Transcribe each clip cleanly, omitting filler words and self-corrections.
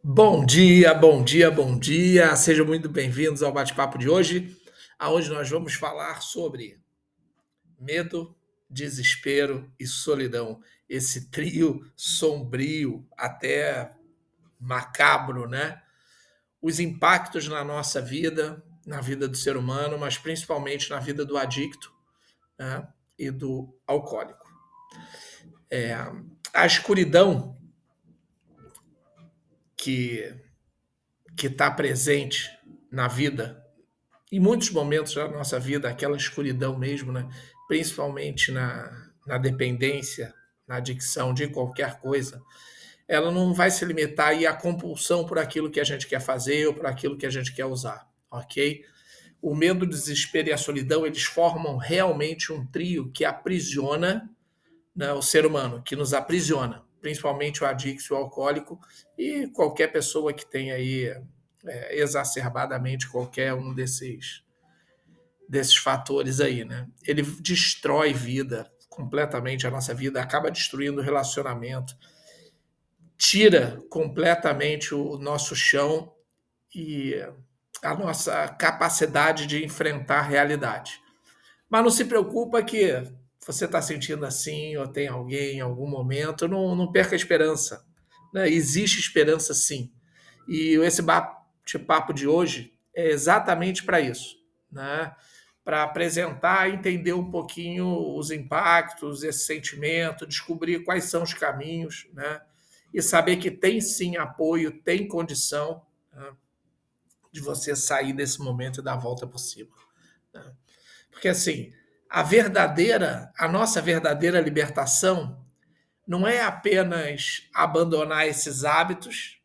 Bom dia, bom dia, bom dia. Sejam muito bem-vindos ao bate-papo de hoje, aonde nós vamos falar sobre medo, desespero e solidão. Esse trio sombrio, até macabro, né? Os impactos na nossa vida, na vida do ser humano, mas principalmente na vida do adicto, né? E do alcoólico. A escuridão que que está presente na vida em muitos momentos da nossa vida, aquela escuridão mesmo, né? Principalmente na dependência, na adicção de qualquer coisa, ela não vai se limitar aí à compulsão por aquilo que a gente quer fazer ou por aquilo que a gente quer usar, ok? O medo, o desespero e a solidão, eles formam realmente um trio que aprisiona, né, o ser humano, que nos aprisiona, principalmente o adicto, o alcoólico e qualquer pessoa que tenha aí exacerbadamente qualquer um desses fatores aí, né? Ele destrói vida completamente a nossa vida, acaba destruindo o relacionamento, tira completamente o nosso chão e a nossa capacidade de enfrentar a realidade. Mas não se preocupa que você está sentindo assim ou tem alguém em algum momento, não perca a esperança. Né? Existe esperança sim. E esse bate-papo de hoje é exatamente para isso, né? Para apresentar, entender um pouquinho os impactos, esse sentimento, descobrir quais são os caminhos, né? E saber que tem sim apoio, tem condição, né, de você sair desse momento e dar a volta por cima. Né? Porque assim, a nossa verdadeira libertação não é apenas abandonar esses hábitos,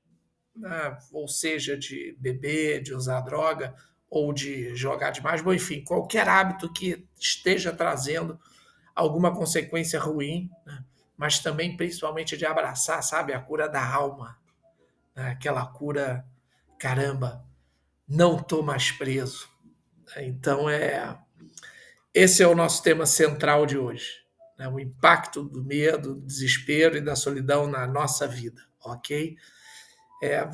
né, ou seja, de beber, de usar droga ou de jogar demais, bom, enfim, qualquer hábito que esteja trazendo alguma consequência ruim, né, mas também principalmente de abraçar, sabe, a cura da alma, né, aquela cura, caramba, não tô mais preso. Então esse é o nosso tema central de hoje, né, o impacto do medo, do desespero e da solidão na nossa vida, ok?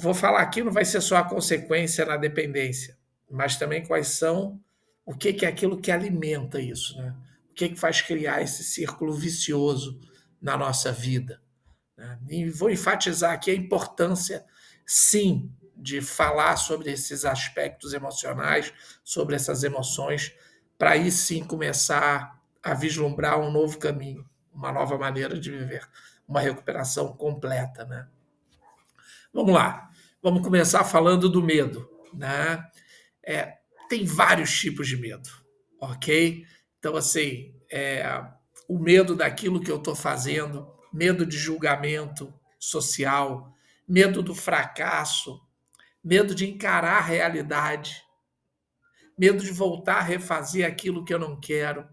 Vou falar aqui, não vai ser só a consequência na dependência, mas também quais são, o que é aquilo que alimenta isso, né? O que faz criar esse círculo vicioso na nossa vida. Né? E vou enfatizar aqui a importância, sim, de falar sobre esses aspectos emocionais, sobre essas emoções, para aí sim começar a vislumbrar um novo caminho, uma nova maneira de viver, uma recuperação completa, né? Vamos lá. Vamos começar falando do medo, né? É, tem vários tipos de medo, ok? Então, assim, o medo daquilo que eu estou fazendo, medo de julgamento social, medo do fracasso, medo de encarar a realidade, medo de voltar a refazer aquilo que eu não quero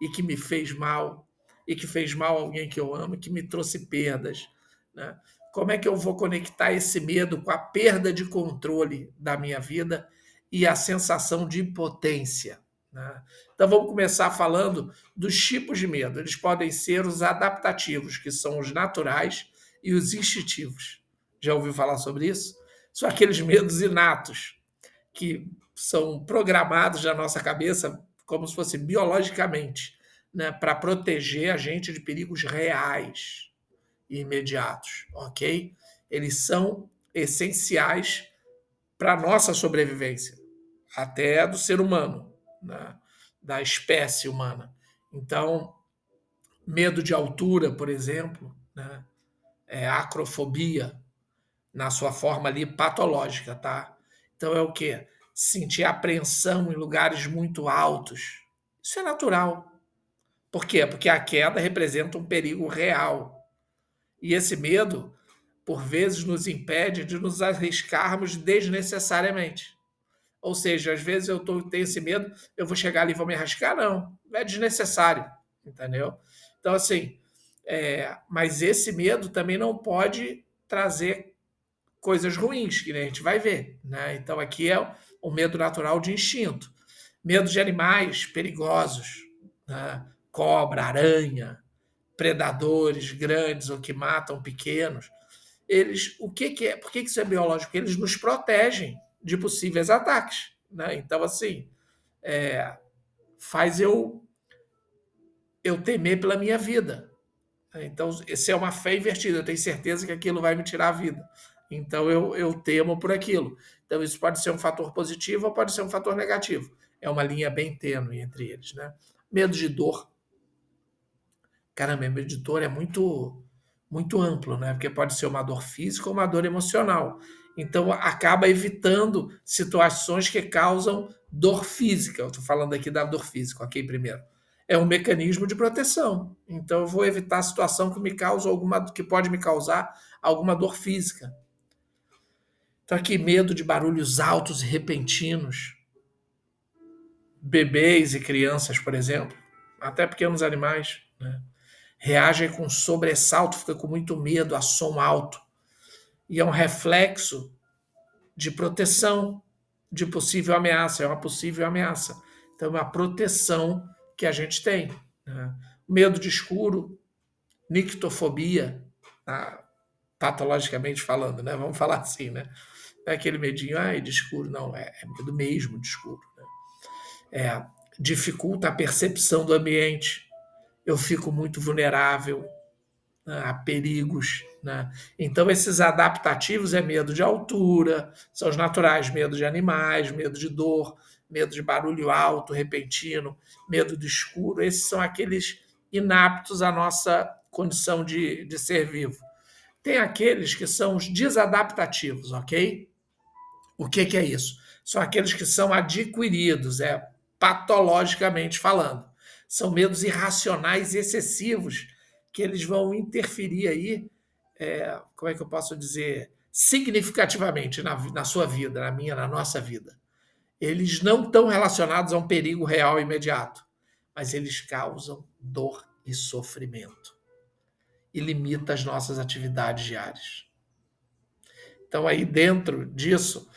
e que me fez mal, e que fez mal a alguém que eu amo, e que me trouxe perdas. Né? Como é que eu vou conectar esse medo com a perda de controle da minha vida e a sensação de impotência? Né? Então vamos começar falando dos tipos de medo. Eles podem ser os adaptativos, que são os naturais, e os instintivos. Já ouviu falar sobre isso? São aqueles medos inatos, que são programados na nossa cabeça como se fosse biologicamente, né, para proteger a gente de perigos reais e imediatos, ok? Eles são essenciais para a nossa sobrevivência, até do ser humano, né, da espécie humana. Então, medo de altura, por exemplo, né, é acrofobia, na sua forma ali patológica, tá? Então é o quê? Sentir apreensão em lugares muito altos. Isso é natural. Por quê? Porque a queda representa um perigo real. E esse medo, por vezes, nos impede de nos arriscarmos desnecessariamente. Ou seja, às vezes tenho esse medo, eu vou chegar ali e vou me arriscar? Não. É desnecessário. Entendeu? Então, assim, mas esse medo também não pode trazer coisas ruins, que a gente vai ver. Né? Então, aqui é o medo natural de instinto. Medo de animais perigosos, né? Cobra, aranha, predadores grandes ou que matam pequenos. o que que é? Por que que isso é biológico? Porque eles nos protegem de possíveis ataques, né? Então, assim, faz eu temer pela minha vida. Então, se é uma fé invertida, eu tenho certeza que aquilo vai me tirar a vida. Então, eu temo por aquilo. Então, isso pode ser um fator positivo ou pode ser um fator negativo. É uma linha bem tênue entre eles, né? Medo de dor. Caramba, medo de dor é muito amplo, né? Porque pode ser uma dor física ou uma dor emocional. Então, acaba evitando situações que causam dor física. Eu estou falando aqui da dor física, ok? Primeiro. É um mecanismo de proteção. Então, eu vou evitar a situação que me causa que pode me causar alguma dor física. Então, aqui, medo de barulhos altos e repentinos. Bebês e crianças, por exemplo, até pequenos animais, né? Reagem com sobressalto, fica com muito medo a som alto. E é um reflexo de proteção de possível ameaça, é uma possível ameaça. Então, é uma proteção que a gente tem, né? Medo de escuro, nictofobia, tá? Patologicamente falando, né? Vamos falar assim, né? Não é aquele medinho, de escuro, não, é medo mesmo de escuro, né? Dificulta a percepção do ambiente, eu fico muito vulnerável, né, a perigos, né? Então, esses adaptativos é medo de altura, são os naturais, medo de animais, medo de dor, medo de barulho alto, repentino, medo do escuro. Esses são aqueles inaptos à nossa condição de ser vivo. Tem aqueles que são os desadaptativos, ok? O que é isso? São aqueles que são adquiridos, patologicamente falando. São medos irracionais e excessivos que eles vão interferir aí, como é que eu posso dizer, significativamente na sua vida, na minha, na nossa vida. Eles não estão relacionados a um perigo real e imediato, mas eles causam dor e sofrimento e limitam as nossas atividades diárias. Então, aí dentro disso,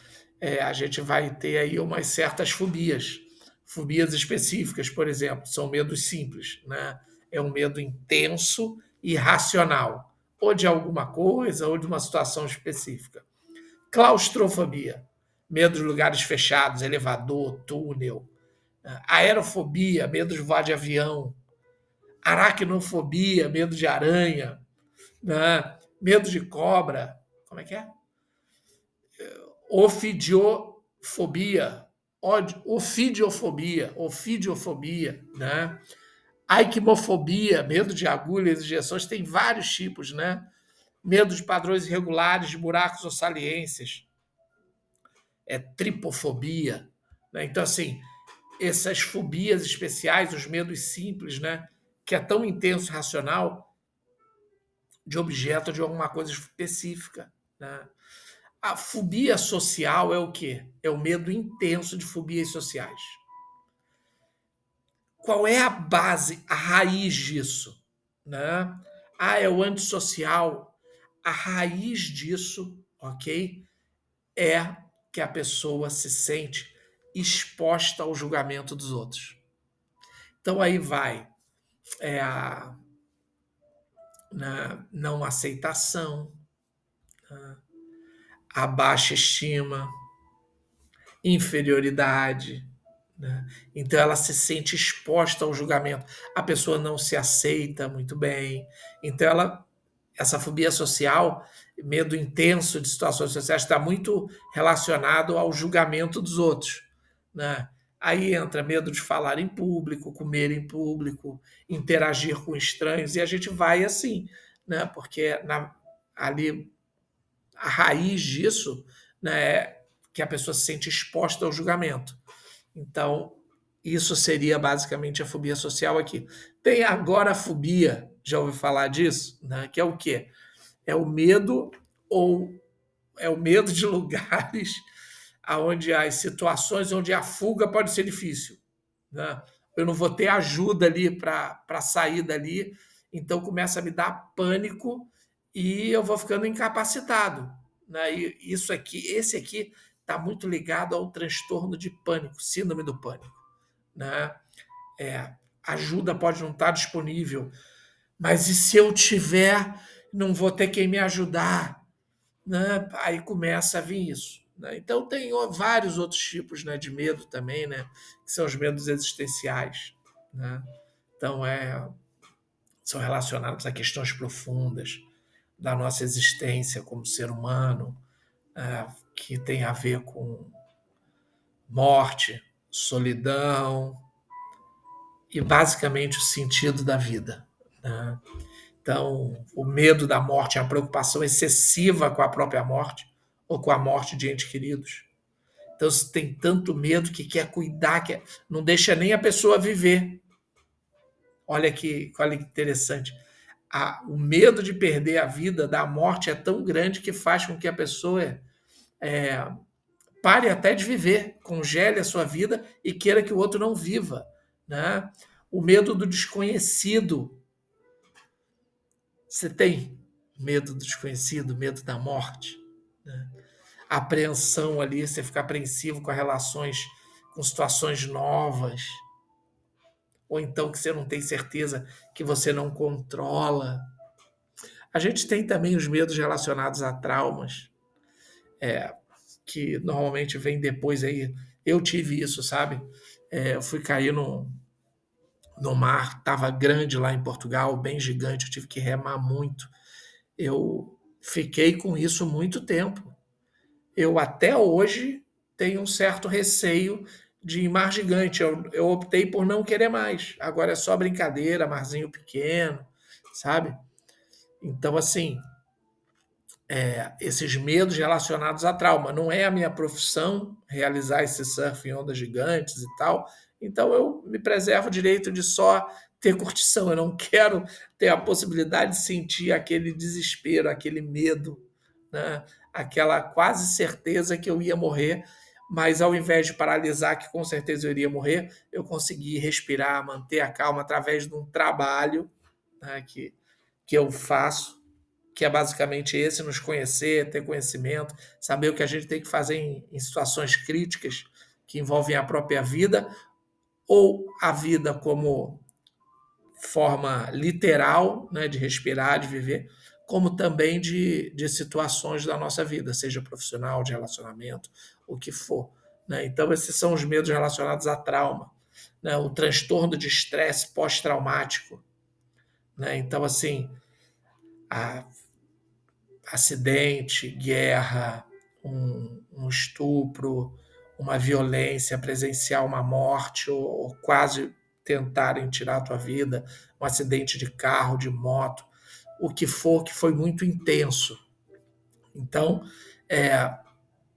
a gente vai ter aí umas certas fobias. Fobias específicas, por exemplo, são medos simples, né? É um medo intenso e racional, ou de alguma coisa, ou de uma situação específica. Claustrofobia, medo de lugares fechados, elevador, túnel. Aerofobia, medo de voar de avião. Aracnofobia, medo de aranha, né? Medo de cobra. Como é que é? Ofidiofobia, né? Aikmofobia, medo de agulhas e injeções, tem vários tipos, né? Medo de padrões irregulares, de buracos ou saliências, tripofobia, né? Então, assim, essas fobias especiais, os medos simples, né? Que é tão intenso e racional de objeto de alguma coisa específica, né? A fobia social é o quê? É o medo intenso de fobias sociais. Qual é a base, a raiz disso? Né? É o antissocial. A raiz disso, ok? É que a pessoa se sente exposta ao julgamento dos outros. Então aí vai a não aceitação, a baixa estima, inferioridade, né? Então ela se sente exposta ao julgamento. A pessoa não se aceita muito bem. Então essa fobia social, medo intenso de situações sociais, está muito relacionado ao julgamento dos outros, né? Aí entra medo de falar em público, comer em público, interagir com estranhos, e a gente vai assim, né? Porque ali a raiz disso, né, é que a pessoa se sente exposta ao julgamento. Então, isso seria basicamente a fobia social aqui. Tem agora a fobia, já ouviu falar disso? Né? Que é o quê? É o medo ou é o medo de lugares onde as situações onde a fuga pode ser difícil, né? Eu não vou ter ajuda ali para sair dali, então começa a me dar pânico e eu vou ficando incapacitado, né? E esse aqui está muito ligado ao transtorno de pânico, síndrome do pânico, né? Ajuda pode não estar disponível, mas e se eu tiver, não vou ter quem me ajudar? né, aí começa a vir isso, né. Então tem vários outros tipos, né, de medo também, né, que são os medos existenciais, né. Então são relacionados a questões profundas da nossa existência como ser humano, que tem a ver com morte, solidão e basicamente o sentido da vida, né. Então, o medo da morte é a preocupação excessiva com a própria morte ou com a morte de entes queridos. Então, se tem tanto medo que quer cuidar, não deixa nem a pessoa viver. Olha que interessante. O medo de perder a vida, da morte, é tão grande que faz com que a pessoa pare até de viver, congele a sua vida e queira que o outro não viva, né? O medo do desconhecido. Você tem medo do desconhecido, medo da morte, né? A apreensão ali, você fica apreensivo com as relações, com situações novas, ou então que você não tem certeza, que você não controla. A gente tem também os medos relacionados a traumas, que normalmente vem depois aí. Eu tive isso, sabe? Eu fui cair no mar, estava grande lá em Portugal, bem gigante, eu tive que remar muito. Eu fiquei com isso muito tempo. Eu até hoje tenho um certo receio de ir em mar gigante. Eu optei por não querer mais. Agora é só brincadeira, marzinho pequeno, sabe? Então, assim, esses medos relacionados a trauma. Não é a minha profissão realizar esse surf em ondas gigantes e tal. Então eu me preservo o direito de só ter curtição. Eu não quero ter a possibilidade de sentir aquele desespero, aquele medo, né? Aquela quase certeza que eu ia morrer, mas ao invés de paralisar, que com certeza eu iria morrer, eu consegui respirar, manter a calma através de um trabalho, né, que eu faço, que é basicamente esse: nos conhecer, ter conhecimento, saber o que a gente tem que fazer em situações críticas que envolvem a própria vida, ou a vida como forma literal, né, de respirar, de viver, como também de situações da nossa vida, seja profissional, de relacionamento, o que for, né? Então, esses são os medos relacionados a trauma, né? O transtorno de estresse pós-traumático, né? Então, assim, a acidente, guerra, um estupro, uma violência presencial, uma morte, ou quase tentarem tirar a tua vida, um acidente de carro, de moto, o que for que foi muito intenso. Então, é,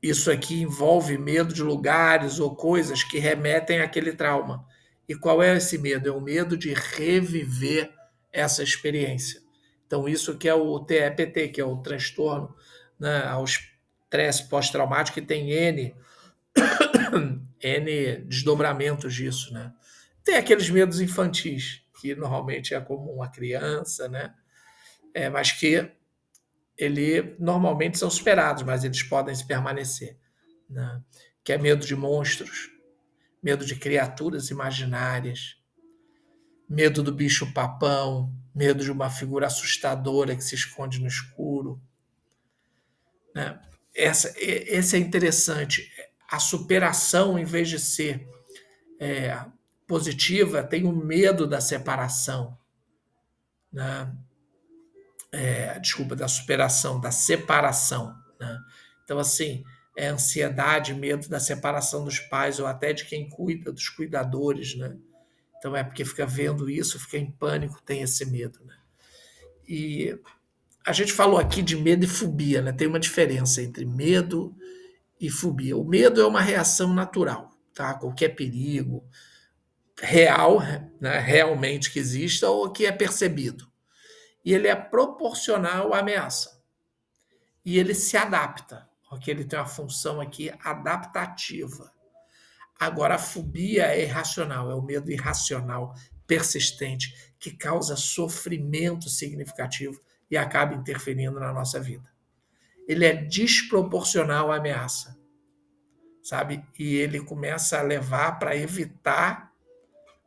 isso aqui envolve medo de lugares ou coisas que remetem àquele trauma. E qual é esse medo? É o medo de reviver essa experiência. Então, isso que é o TEPT, que é o transtorno, né, ao estresse pós-traumático, que tem N desdobramentos disso, né? Tem aqueles medos infantis, que normalmente é comum a criança, né? Mas que ele normalmente são superados, mas eles podem se permanecer, né? Que é medo de monstros, medo de criaturas imaginárias, medo do bicho-papão, medo de uma figura assustadora que se esconde no escuro, né? Esse é interessante. A superação, em vez de ser positiva, tem o medo da separação, né? Desculpa, da superação, da separação, né? Então, assim, é ansiedade, medo da separação dos pais ou até de quem cuida, dos cuidadores, né? Então é porque fica vendo isso, fica em pânico, tem esse medo, né? E a gente falou aqui de medo e fobia, né? Tem uma diferença entre medo e fobia. O medo é uma reação natural, tá? Qualquer perigo real, né? Realmente que exista ou que é percebido. E ele é proporcional à ameaça. E ele se adapta, porque ele tem uma função aqui adaptativa. Agora, a fobia é irracional, é o medo irracional, persistente, que causa sofrimento significativo e acaba interferindo na nossa vida. Ele é desproporcional à ameaça, sabe? E ele começa a levar para evitar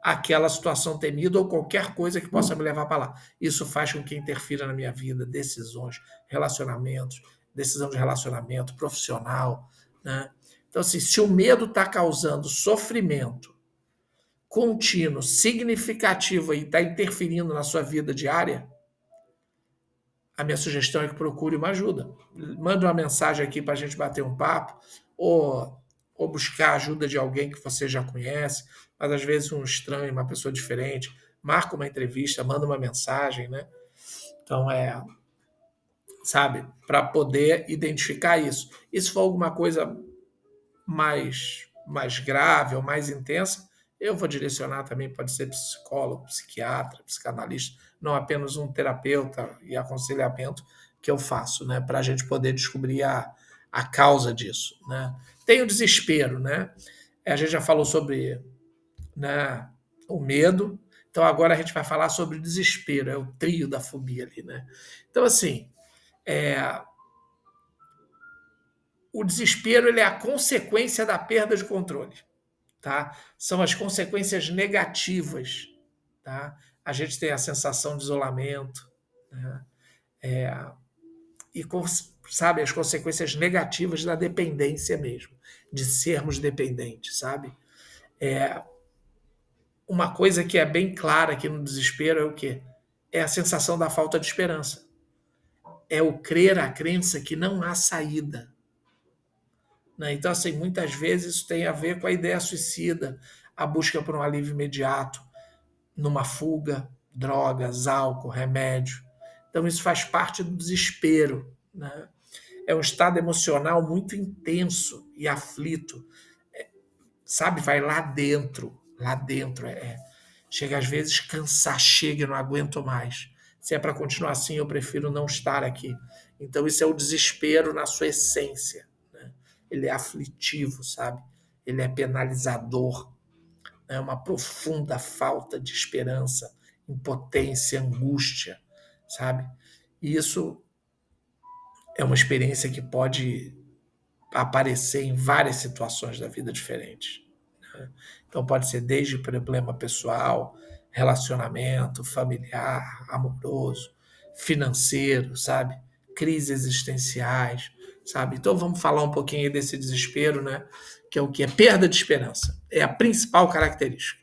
aquela situação temida ou qualquer coisa que possa me levar para lá. Isso faz com que interfira na minha vida, decisões, relacionamentos, decisão de relacionamento, profissional, né? Então, assim, se o medo está causando sofrimento contínuo, significativo e está interferindo na sua vida diária, a minha sugestão é que procure uma ajuda. Manda uma mensagem aqui para a gente bater um papo, ou buscar a ajuda de alguém que você já conhece, mas às vezes um estranho, uma pessoa diferente, marca uma entrevista, manda uma mensagem, né? Então, sabe, para poder identificar isso. E se for alguma coisa mais grave ou mais intensa, eu vou direcionar também, pode ser psicólogo, psiquiatra, psicanalista, não apenas um terapeuta e aconselhamento que eu faço, né, para a gente poder descobrir a causa disso, né. Tem o desespero, né, a gente já falou sobre, né, o medo, então agora a gente vai falar sobre o desespero, é o trio da fobia ali, né. Então, assim, é, o desespero ele é a consequência da perda de controle, tá? São as consequências negativas, tá? A gente tem a sensação de isolamento, né? E sabe as consequências negativas da dependência mesmo, de sermos dependentes, sabe? Uma coisa que é bem clara aqui no desespero é o quê? É a sensação da falta de esperança. É o crer, a crença que não há saída, né? Então, assim, muitas vezes isso tem a ver com a ideia suicida, a busca por um alívio imediato, numa fuga, drogas, álcool, remédio. Então, isso faz parte do desespero, né? É um estado emocional muito intenso e aflito, sabe? Vai lá dentro. Chega às vezes cansar, chega, eu não aguento mais. Se é para continuar assim, eu prefiro não estar aqui. Então, isso é o desespero na sua essência, né? Ele é aflitivo, sabe? Ele é penalizador, né? Uma profunda falta de esperança, impotência, angústia, sabe? E isso é uma experiência que pode aparecer em várias situações da vida diferentes, né? Então pode ser desde problema pessoal, relacionamento, familiar, amoroso, financeiro, sabe? Crises existenciais, sabe? Então vamos falar um pouquinho aí desse desespero, né? Que é o que? É perda de esperança. É a principal característica,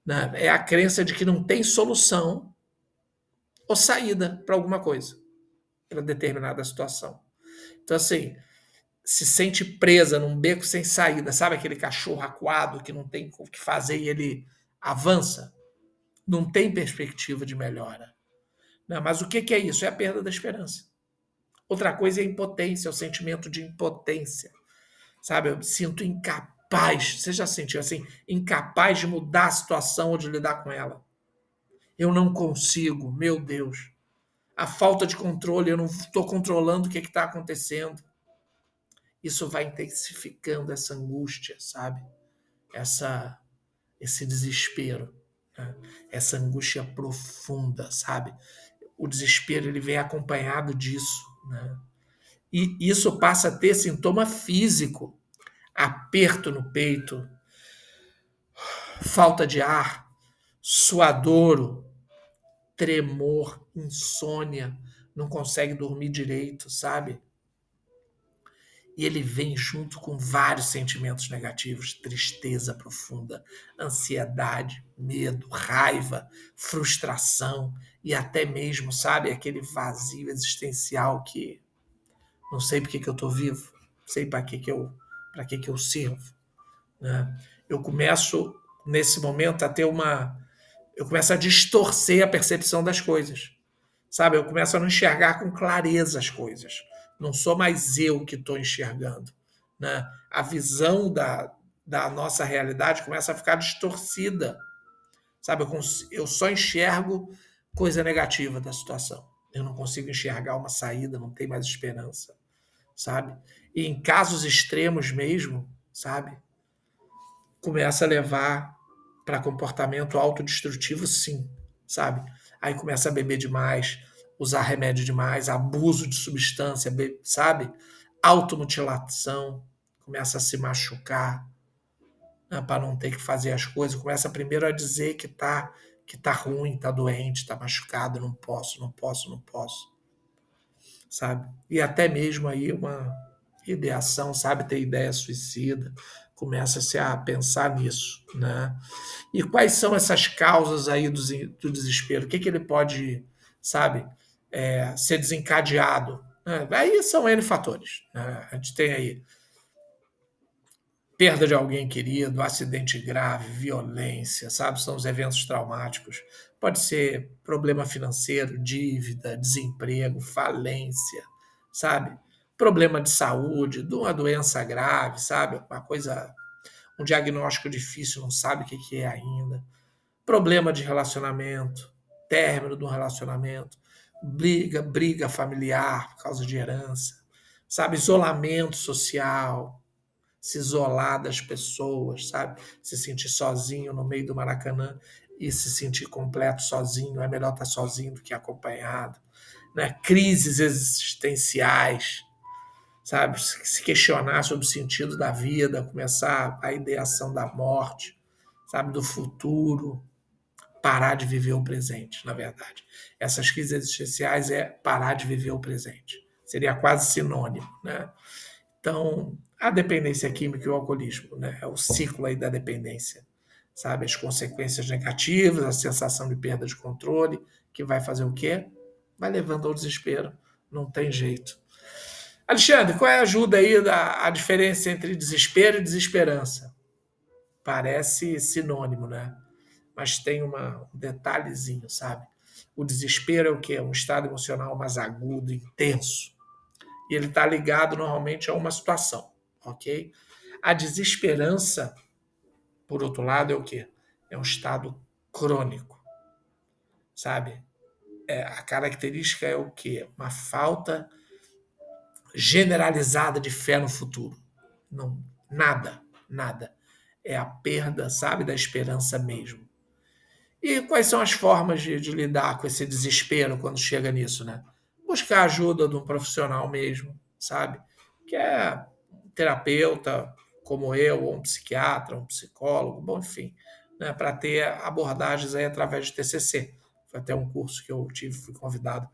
né? É a crença de que não tem solução ou saída para alguma coisa, para determinada situação. Então, assim, se sente presa num beco sem saída, sabe aquele cachorro acuado que não tem o que fazer e ele avança? Não tem perspectiva de melhora. Não, mas o que é isso? É a perda da esperança. Outra coisa é a impotência, é o sentimento de impotência. Sabe, eu me sinto incapaz. Você já sentiu assim? Incapaz de mudar a situação ou de lidar com ela. Eu não consigo, meu Deus. A falta de controle, eu não estou controlando o que está acontecendo. Isso vai intensificando essa angústia, sabe? Essa, esse desespero, né? Essa angústia profunda, sabe? O desespero ele vem acompanhado disso, né? E isso passa a ter sintoma físico, aperto no peito, falta de ar, suadouro, tremor, insônia, não consegue dormir direito, sabe? E ele vem junto com vários sentimentos negativos, tristeza profunda, ansiedade, medo, raiva, frustração e até mesmo, sabe, aquele vazio existencial que não sei por que que eu estou vivo, não sei para que eu sirvo, né? Eu começo nesse momento a ter eu começo a distorcer a percepção das coisas, sabe? Eu começo a não enxergar com clareza as coisas. Não sou mais eu que estou enxergando, né? A visão da nossa realidade começa a ficar distorcida, sabe? Eu só enxergo coisa negativa da situação. Eu não consigo enxergar uma saída, não tem mais esperança, sabe? E em casos extremos mesmo, sabe? Começa a levar para comportamento autodestrutivo, sim, sabe? Aí começa a beber demais, usar remédio demais, abuso de substância, sabe? Automutilação, começa a se machucar, né, para não ter que fazer as coisas, começa primeiro a dizer que tá ruim, tá doente, tá machucado, não posso, não posso, não posso. sabe? E até mesmo aí uma ideação, sabe? Ter ideia suicida, começa-se a pensar nisso, né? E quais são essas causas aí do desespero? O que ele pode, sabe, ser desencadeado? Né? Aí são N fatores, né? A gente tem aí perda de alguém querido, acidente grave, violência, sabe? São os eventos traumáticos. Pode ser problema financeiro, dívida, desemprego, falência, sabe? Problema de saúde, de uma doença grave, sabe? Uma coisa, um diagnóstico difícil, não sabe o que é ainda. Problema de relacionamento, término de um relacionamento, briga familiar por causa de herança, sabe? Isolamento social, se isolar das pessoas, sabe? Se sentir sozinho no meio do Maracanã e se sentir completo sozinho, é melhor estar sozinho do que acompanhado, né? Crises existenciais, sabe? Se questionar sobre o sentido da vida, começar a ideação da morte, sabe? Do futuro, parar de viver o presente, na verdade. Essas crises existenciais é parar de viver o presente. Seria quase sinônimo, né? Então, a dependência química e o alcoolismo, né? É o ciclo aí da dependência, sabe? As consequências negativas, a sensação de perda de controle, que vai fazer o quê? Vai levando ao desespero. Não tem jeito. Alexandre, qual é a ajuda aí a diferença entre desespero e desesperança? Parece sinônimo, né? Mas tem um detalhezinho, sabe? O desespero é o quê? Um estado emocional mais agudo, intenso. E ele está ligado normalmente a uma situação, ok? A desesperança, por outro lado, é o quê? É um estado crônico, sabe? A característica é o quê? Uma falta generalizada de fé no futuro. Não, nada. É a perda, sabe, da esperança mesmo. E quais são as formas de lidar com esse desespero quando chega nisso, né? Buscar a ajuda de um profissional mesmo, sabe? Que é um terapeuta como eu, ou um psiquiatra, um psicólogo, bom, enfim, né? Para ter abordagens aí através de TCC. Foi até um curso que eu tive, fui convidado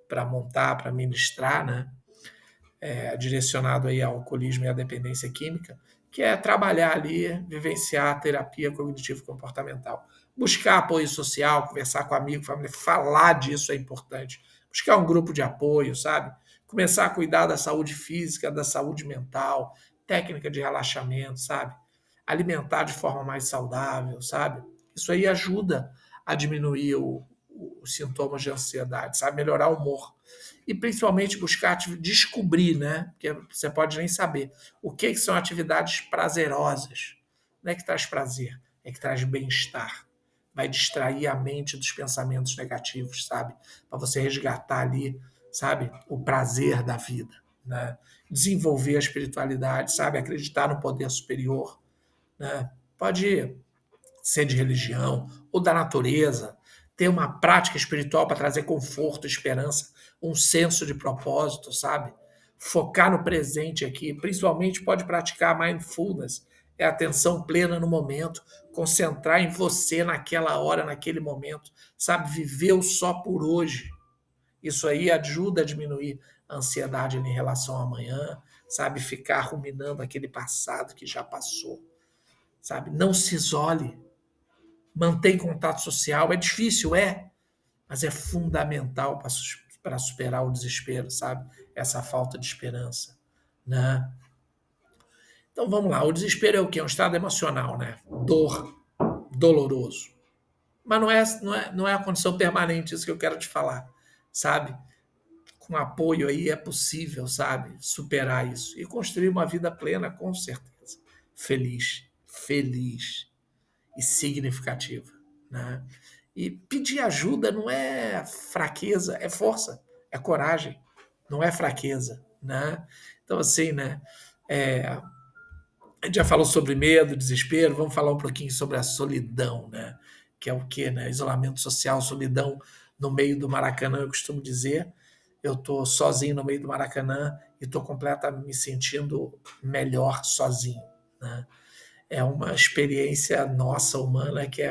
para montar, para ministrar, né? Direcionado aí ao alcoolismo e à dependência química, que é trabalhar ali, vivenciar a terapia cognitivo-comportamental. Buscar apoio social, conversar com amigo, família, falar disso é importante. Buscar um grupo de apoio, sabe? Começar a cuidar da saúde física, da saúde mental, técnica de relaxamento, sabe? Alimentar de forma mais saudável, sabe? Isso aí ajuda a diminuir os sintomas de ansiedade, sabe? Melhorar o humor e principalmente buscar descobrir, né? Porque você pode nem saber o que são atividades prazerosas. Não é que traz prazer, é que traz bem-estar. Vai distrair a mente dos pensamentos negativos, sabe? Para você resgatar ali, sabe, o prazer da vida, né? Desenvolver a espiritualidade, sabe? Acreditar no poder superior, né? Pode ser de religião ou da natureza, ter uma prática espiritual para trazer conforto, esperança, um senso de propósito, sabe? Focar no presente aqui, principalmente pode praticar mindfulness, é atenção plena no momento, concentrar em você naquela hora, naquele momento, sabe? Viver o só por hoje. Isso aí ajuda a diminuir a ansiedade em relação ao amanhã, sabe? Ficar ruminando aquele passado que já passou, sabe? Não se isole, mantém contato social. É difícil, mas é fundamental para superar o desespero, sabe? Essa falta de esperança, né? Então vamos lá, o desespero é o quê? É um estado emocional, né? Dor, doloroso. Mas não é a condição permanente, isso que eu quero te falar, sabe? Com apoio aí é possível, sabe? Superar isso e construir uma vida plena, com certeza. Feliz e significativa, né? E pedir ajuda não é fraqueza, é força, é coragem, não é fraqueza, né? Então, assim, né? A gente já falou sobre medo, desespero, vamos falar um pouquinho sobre a solidão, né? Que é o quê, né? Isolamento social, solidão no meio do Maracanã, eu costumo dizer. Eu estou sozinho no meio do Maracanã e estou completamente me sentindo melhor sozinho, né? É uma experiência nossa humana que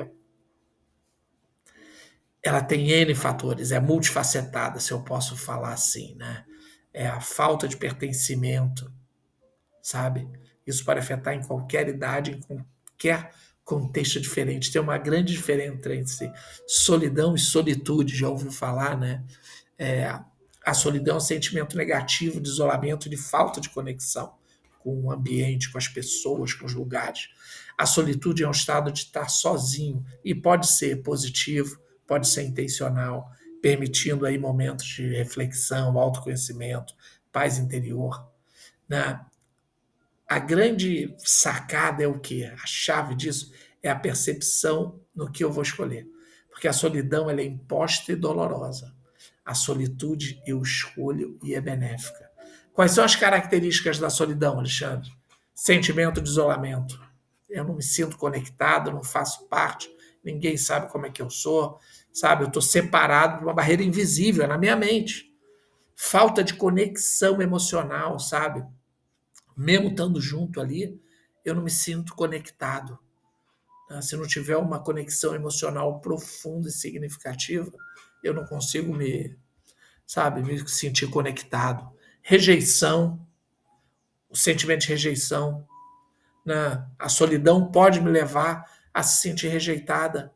ela tem N fatores, é multifacetada, se eu posso falar assim, né? é a falta de pertencimento, sabe? Isso pode afetar em qualquer idade, em qualquer contexto diferente. Tem uma grande diferença entre solidão e solitude, já ouviu falar, né? É, a solidão é um sentimento negativo de isolamento, de falta de conexão com o ambiente, com as pessoas, com os lugares. A solitude é um estado de estar sozinho e pode ser positivo, pode ser intencional, permitindo aí momentos de reflexão, autoconhecimento, paz interior, né? A grande sacada é o quê? A chave disso é a percepção no que eu vou escolher. Porque a solidão ela é imposta e dolorosa. A solitude eu escolho e é benéfica. Quais são as características da solidão, Alexandre? Sentimento de isolamento. Eu não me sinto conectado, não faço parte, ninguém sabe como é que eu sou, sabe? Eu estou separado por uma barreira invisível, é na minha mente. Falta de conexão emocional, sabe? Mesmo estando junto ali, eu não me sinto conectado. Né? Se não tiver uma conexão emocional profunda e significativa, eu não consigo me sentir conectado. Rejeição, o sentimento de rejeição, né? A solidão pode me levar a se sentir rejeitada,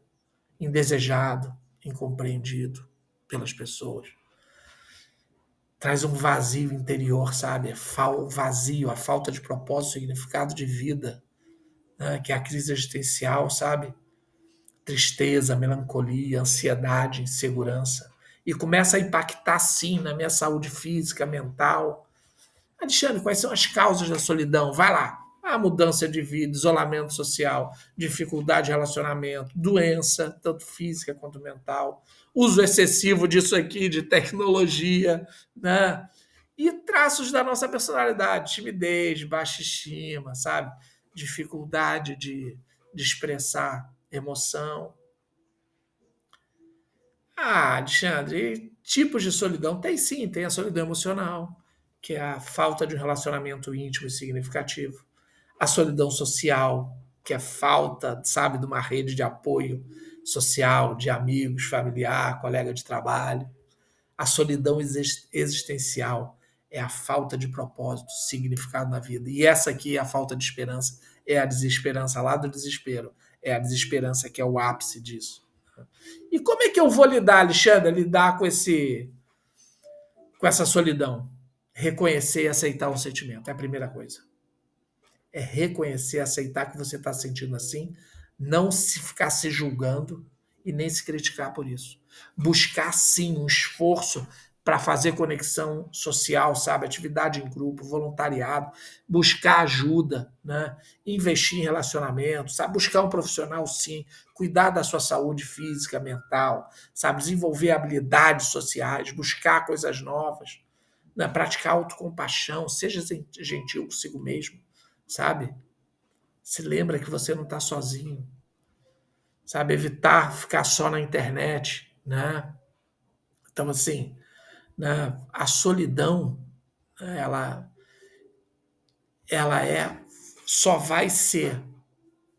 indesejado, incompreendido pelas pessoas. Traz um vazio interior, sabe? O vazio, a falta de propósito, significado de vida, né? Que é a crise existencial, sabe? Tristeza, melancolia, ansiedade, insegurança. E começa a impactar, sim, na minha saúde física, mental. Alexandre, quais são as causas da solidão? Vai lá. A mudança de vida, isolamento social, dificuldade de relacionamento, doença, tanto física quanto mental, uso excessivo disso aqui, de tecnologia, né? E traços da nossa personalidade, timidez, baixa estima, sabe? Dificuldade de expressar emoção. Ah, Alexandre, tipos de solidão? Tem sim, tem a solidão emocional, que é a falta de um relacionamento íntimo e significativo. A solidão social, que é falta, sabe, de uma rede de apoio social, de amigos, familiar, colega de trabalho. A solidão existencial é a falta de propósito, significado na vida. E essa aqui é a falta de esperança, é a desesperança lá do desespero. É a desesperança que é o ápice disso. E como é que eu vou lidar, Alexandre, lidar com essa solidão? Reconhecer e aceitar um sentimento, é a primeira coisa. É reconhecer, aceitar que você está sentindo assim, não se ficar se julgando e nem se criticar por isso. Buscar sim um esforço para fazer conexão social, sabe? Atividade em grupo, voluntariado, buscar ajuda, né? Investir em relacionamento, sabe? Buscar um profissional sim, cuidar da sua saúde física, mental, sabe? Desenvolver habilidades sociais, buscar coisas novas, né? Praticar autocompaixão, seja gentil consigo mesmo, sabe? Se lembra que você não está sozinho, sabe? Evitar ficar só na internet, né? Então, assim, né? A solidão, né? Ela só vai ser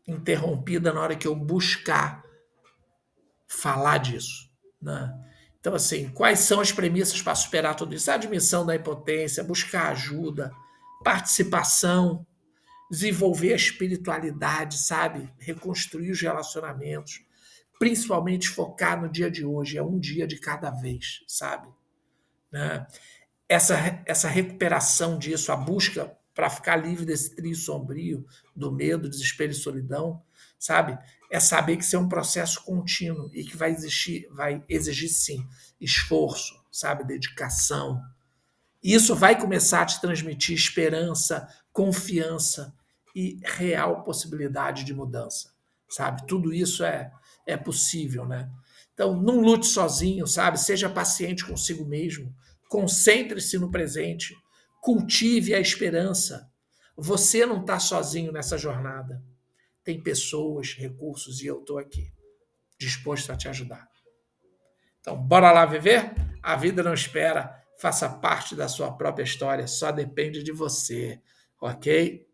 interrompida na hora que eu buscar falar disso, né? Então, assim, quais são as premissas para superar tudo isso? A admissão da impotência, buscar ajuda, participação, desenvolver a espiritualidade, sabe? Reconstruir os relacionamentos, principalmente focar no dia de hoje, é um dia de cada vez, sabe? Né? Essa recuperação disso, a busca para ficar livre desse trio sombrio, do medo, desespero e solidão, sabe? É saber que isso é um processo contínuo e que vai exigir sim esforço, sabe? Dedicação. E isso vai começar a te transmitir esperança, confiança e real possibilidade de mudança, sabe? Tudo isso é possível, né? Então, não lute sozinho, sabe? Seja paciente consigo mesmo, concentre-se no presente, cultive a esperança. Você não está sozinho nessa jornada. Tem pessoas, recursos e eu estou aqui, disposto a te ajudar. Então, bora lá viver? A vida não espera, faça parte da sua própria história, só depende de você, ok?